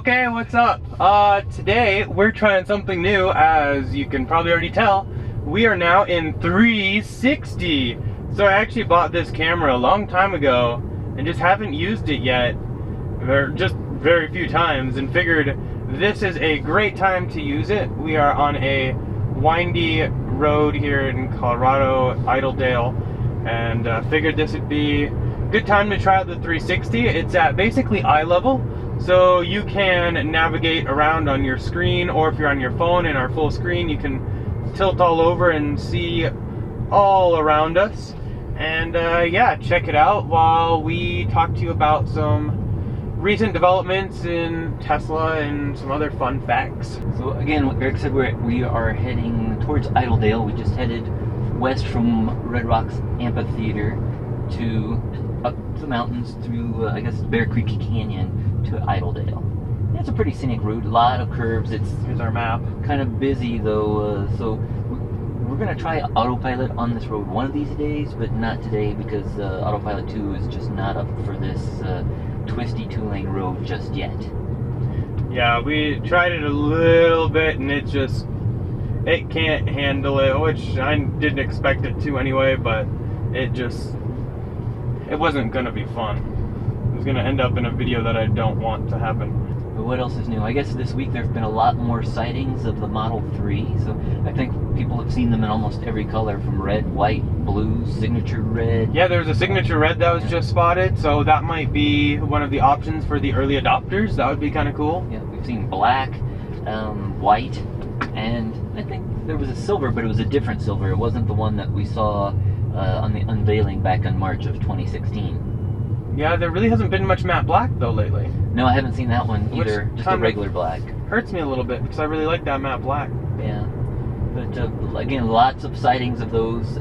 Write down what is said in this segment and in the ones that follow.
Okay, what's up? Today we're trying something new. As you can probably already tell, we are now in 360. So I actually bought this camera a long time ago and just haven't used it yet, or just very few times, and figured this is a great time to use it. We are on a windy road here in Colorado, Idledale, and figured this would be a good time to try out the 360. It's at basically eye level. So you can navigate around on your screen, or if you're on your phone in our full screen, you can tilt all over and see all around us. And yeah, check it out while we talk to you about some recent developments in Tesla and some other fun facts. So again, what Eric said, we are heading towards Idledale. We just headed west from Red Rocks Amphitheater to up the mountains through, I guess, Bear Creek Canyon to Idledale. It's a pretty scenic route, a lot of curves. Here's our map. Kind of busy though, so we're going to try autopilot on this road one of these days, but not today because autopilot 2 is just not up for this twisty two-lane road just yet. Yeah, we tried it a little bit and it can't handle it, which I didn't expect it to anyway, but it wasn't going to be fun. It was going to end up in a video that I don't want to happen. But what else is new? I guess this week there have been a lot more sightings of the Model 3, so I think people have seen them in almost every color, from red, white, blue, signature red. Yeah, there's a signature red that was just spotted, so that might be one of the options for the early adopters. That would be kind of cool. Yeah, we've seen black, white, and I think there was a silver, but it was a different silver. It wasn't the one that we saw on the unveiling back in March of 2016. Yeah, there really hasn't been much matte black though lately. No, I haven't seen that one either. Which just a regular black. Hurts me a little bit because I really like that matte black. Yeah, but again, lots of sightings of those.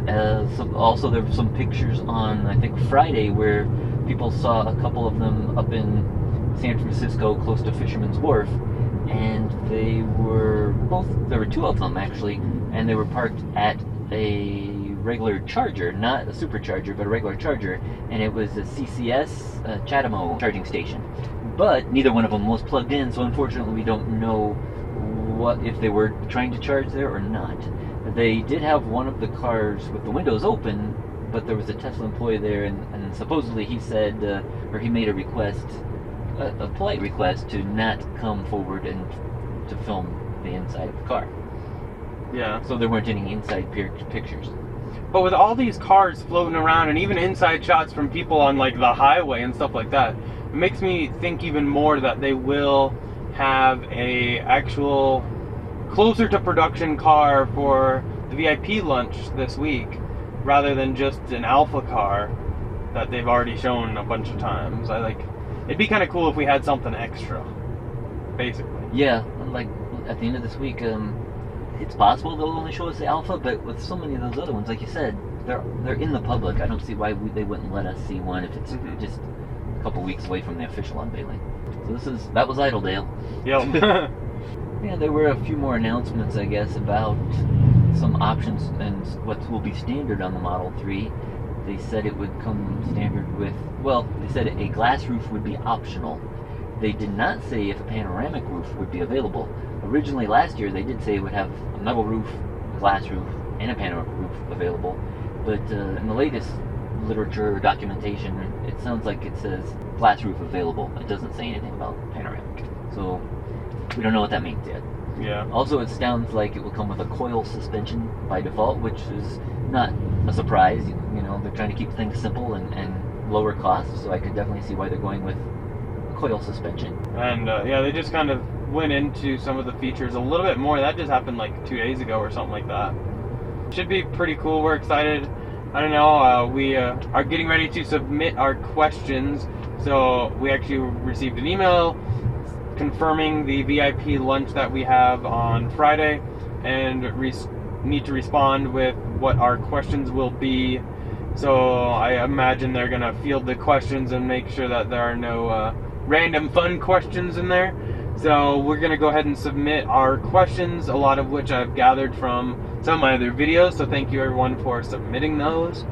Also, there were some pictures on, I think, Friday where people saw a couple of them up in San Francisco, close to Fisherman's Wharf, and there were two of them actually, and they were parked at a regular charger, not a supercharger, but a regular charger, and it was a CCS Chatamo charging station. But neither one of them was plugged in, so unfortunately we don't know what if they were trying to charge there or not. They did have one of the cars with the windows open, but there was a Tesla employee there, and supposedly he said, or he made a request, a polite request to not come forward and to film the inside of the car. Yeah. So there weren't any inside pictures. But with all these cars floating around and even inside shots from people on like the highway and stuff like that, it makes me think even more that they will have a actual closer to production car for the VIP lunch this week, rather than just an alpha car that they've already shown a bunch of times. It'd be kind of cool if we had something extra, basically. Yeah, like at the end of this week, it's possible they'll only show us the alpha, but with so many of those other ones, like you said, they're in the public. I don't see why they wouldn't let us see one if it's just a couple weeks away from the official unveiling. So that was Idledale. Yep. Yeah, there were a few more announcements, I guess, about some options and what will be standard on the Model 3. They said it would come standard with, they said a glass roof would be optional. They did not say if a panoramic roof would be available. Originally last year they did say it would have a metal roof, a glass roof, and a panoramic roof available. But in the latest literature or documentation, it sounds like it says glass roof available. It doesn't say anything about panoramic. So we don't know what that means yet. Yeah. Also, it sounds like it will come with a coil suspension by default, which is not a surprise. You know, they're trying to keep things simple and lower cost, so I could definitely see why they're going with coil suspension. And yeah, they just kind of went into some of the features a little bit more. That just happened like 2 days ago or something like that. Should be pretty cool. We're excited. I don't know, we are getting ready to submit our questions. So we actually received an email confirming the VIP lunch that we have on Friday, and need to respond with what our questions will be. So I imagine they're gonna field the questions and make sure that there are no random fun questions in there. So we're gonna go ahead and submit our questions, a lot of which I've gathered from some of my other videos. So thank you everyone for submitting those,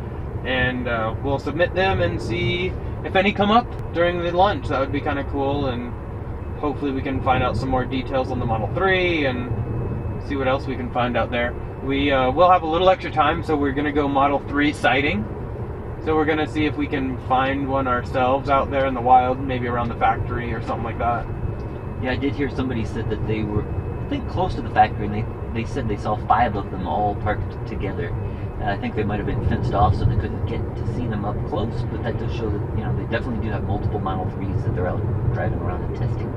and we'll submit them and see if any come up during the lunch. That would be kind of cool, and Hopefully we can find out some more details on the Model 3 and see what else we can find out there. We will have a little extra time, so we're going to go Model 3 sighting. So we're going to see if we can find one ourselves out there in the wild, maybe around the factory or something like that. Yeah, I did hear somebody said that they were, I think, close to the factory, and they said they saw 5 of them all parked together. I think they might have been fenced off, so they couldn't get to see them up close, but that does show that, you know, they definitely do have multiple Model 3s that they're out driving around and testing.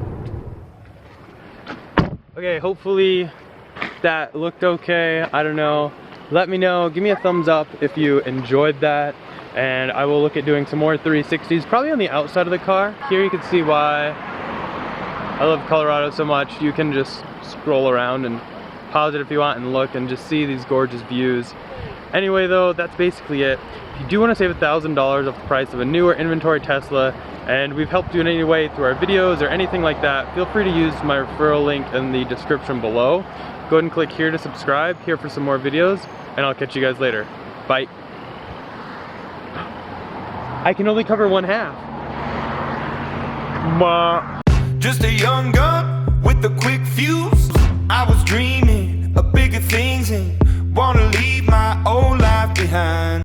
Okay, hopefully that looked okay. I don't know. Let me know. Give me a thumbs up if you enjoyed that, and I will look at doing some more 360s, probably on the outside of the car. Here you can see why I love Colorado so much. You can just scroll around and pause it if you want and look and just see these gorgeous views. Anyway though, that's basically it. If you do want to save $1,000 off the price of a newer inventory Tesla, and we've helped you in any way through our videos or anything like that, feel free to use my referral link in the description below. Go ahead and click here to subscribe, here for some more videos, and I'll catch you guys later. Bye. I can only cover one half. Just a young gun with a quick fuse.